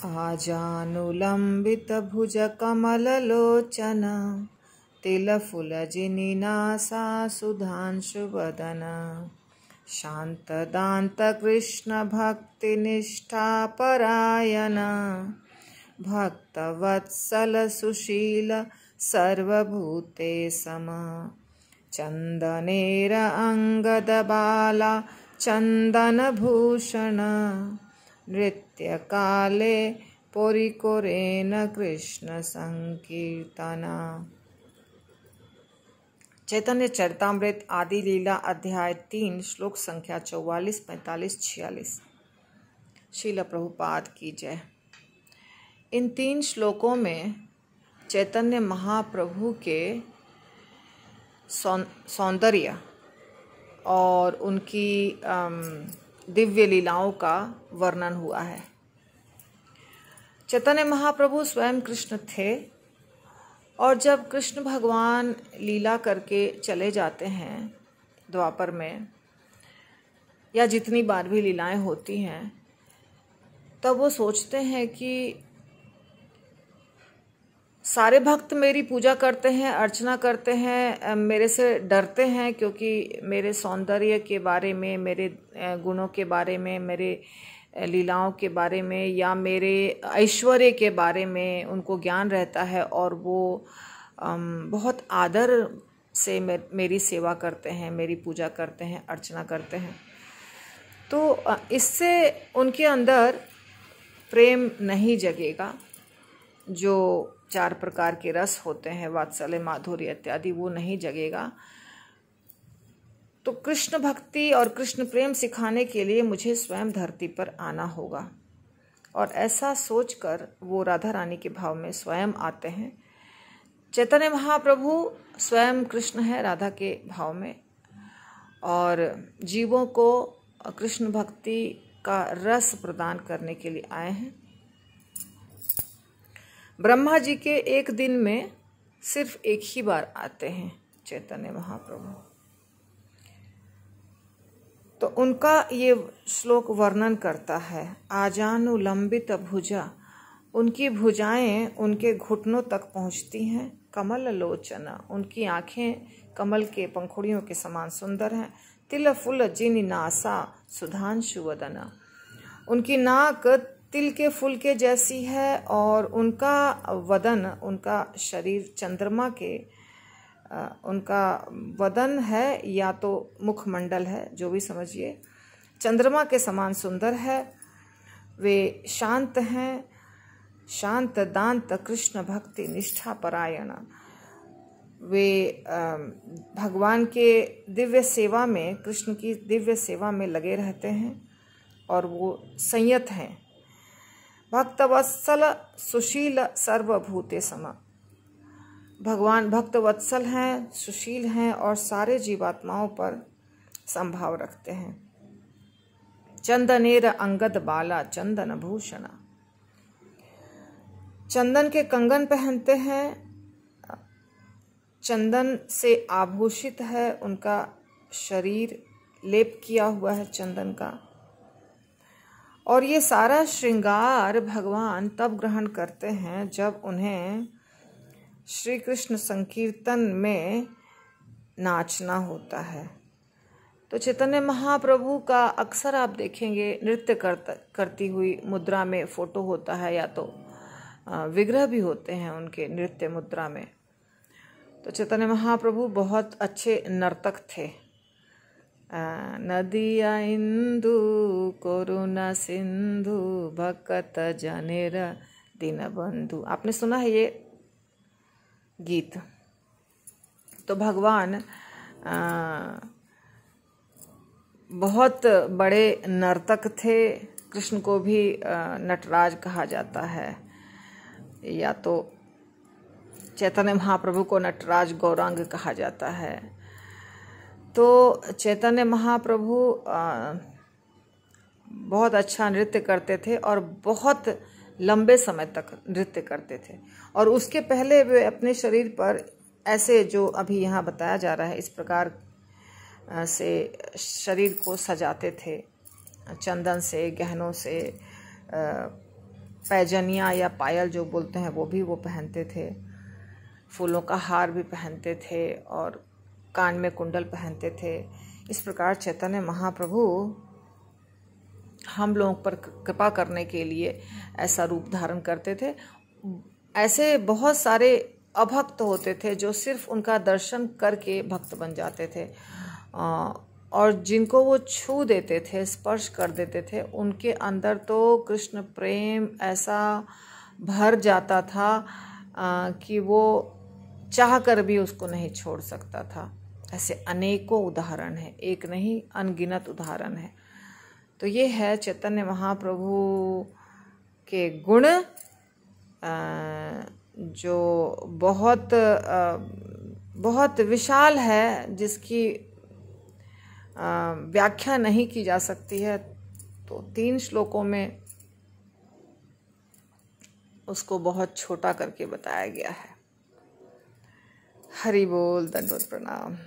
आजानुलम्बितभुजकमललोचन तिलफुलजिनिनासा सुधांशुवदन शान्तदान्तकृष्णभक्तिनिष्ठापरायण भक्तवत्सलसुशील सर्वभूते सम चन्दनेर अङ्गदबाला चन्दनभूषण नृत्यकाले परिकोरेण कृष्ण संकीर्तना। चैतन्य चरितामृत आदि लीला अध्याय 3 श्लोक संख्या 44, 45, 46। श्रील प्रभुपाद की जय। इन 3 श्लोकों में चैतन्य महाप्रभु के सौंदर्य और उनकी दिव्य लीलाओं का वर्णन हुआ है। चैतन्य महाप्रभु स्वयं कृष्ण थे और जब कृष्ण भगवान लीला करके चले जाते हैं द्वापर में, या जितनी बार भी लीलाएं होती हैं, तब वो सोचते हैं कि सारे भक्त मेरी पूजा करते हैं, अर्चना करते हैं, मेरे से डरते हैं क्योंकि मेरे सौंदर्य के बारे में, मेरे गुणों के बारे में, मेरे लीलाओं के बारे में या मेरे ऐश्वर्य के बारे में उनको ज्ञान रहता है और वो बहुत आदर से मेरी सेवा करते हैं, मेरी पूजा करते हैं, अर्चना करते हैं। तो इससे उनके अंदर प्रेम नहीं जगेगा। जो 4 प्रकार के रस होते हैं, वात्सल्य, माधुर्य इत्यादि, वो नहीं जगेगा। तो कृष्ण भक्ति और कृष्ण प्रेम सिखाने के लिए मुझे स्वयं धरती पर आना होगा। और ऐसा सोचकर वो राधा रानी के भाव में स्वयं आते हैं। चैतन्य महाप्रभु स्वयं कृष्ण है राधा के भाव में, और जीवों को कृष्ण भक्ति का रस प्रदान करने के लिए आए हैं। ब्रह्मा जी के एक दिन में सिर्फ एक ही बार आते हैं चैतन्य महाप्रभु। तो उनका ये श्लोक वर्णन करता है, आजानुलंबित भुजा, उनकी भुजाएं उनके घुटनों तक पहुंचती हैं। कमल लोचना, उनकी आंखें कमल के पंखुड़ियों के समान सुंदर हैं। तिल फुल जिन नासा सुधांशु वदना, उनकी नाक तिल के फूल के जैसी है और उनका वदन, उनका शरीर चंद्रमा के, उनका वदन है या तो मुखमंडल है, जो भी समझिए, चंद्रमा के समान सुंदर है। वे शांत हैं, शांत दांत कृष्ण भक्ति निष्ठा परायण। वे भगवान के दिव्य सेवा में, कृष्ण की दिव्य सेवा में लगे रहते हैं और वो संयत हैं। भक्तवत्सल सुशील सर्वभूते सम, भगवान भक्त वत्सल हैं, सुशील हैं और सारे जीवात्माओं पर संभाव रखते हैं। चंदनेर अंगद बाला चंदन भूषण, चंदन के कंगन पहनते हैं, चंदन से आभूषित है उनका शरीर, लेप किया हुआ है चंदन का। और ये सारा श्रृंगार भगवान तब ग्रहण करते हैं जब उन्हें श्री कृष्ण संकीर्तन में नाचना होता है। तो चैतन्य महाप्रभु का अक्सर आप देखेंगे नृत्य करती हुई मुद्रा में फोटो होता है, या तो विग्रह भी होते हैं उनके नृत्य मुद्रा में। तो चैतन्य महाप्रभु बहुत अच्छे नर्तक थे। नदिया इंदु करुणा सिंधु भक्त जनेर दीनबंधु, आपने सुना है ये गीत। तो भगवान बहुत बड़े नर्तक थे। कृष्ण को भी नटराज कहा जाता है, या तो चैतन्य महाप्रभु को नटराज गौरांग कहा जाता है। तो चैतन्य महाप्रभु बहुत अच्छा नृत्य करते थे और बहुत लंबे समय तक नृत्य करते थे। और उसके पहले वे अपने शरीर पर ऐसे, जो अभी यहाँ बताया जा रहा है, इस प्रकार से शरीर को सजाते थे, चंदन से, गहनों से, पैजनिया या पायल जो बोलते हैं वो भी वो पहनते थे, फूलों का हार भी पहनते थे और कान में कुंडल पहनते थे। इस प्रकार चैतन्य महाप्रभु हम लोगों पर कृपा करने के लिए ऐसा रूप धारण करते थे। ऐसे बहुत सारे अभक्त होते थे जो सिर्फ उनका दर्शन करके भक्त बन जाते थे, और जिनको वो छू देते थे, स्पर्श कर देते थे, उनके अंदर तो कृष्ण प्रेम ऐसा भर जाता था कि वो चाह कर भी उसको नहीं छोड़ सकता था। ऐसे अनेकों उदाहरण हैं, एक नहीं अनगिनत उदाहरण है। तो ये है चैतन्य महाप्रभु के गुण, जो बहुत विशाल है, जिसकी व्याख्या नहीं की जा सकती है। तो 3 श्लोकों में उसको बहुत छोटा करके बताया गया है। हरि बोल, दंडवत प्रणाम।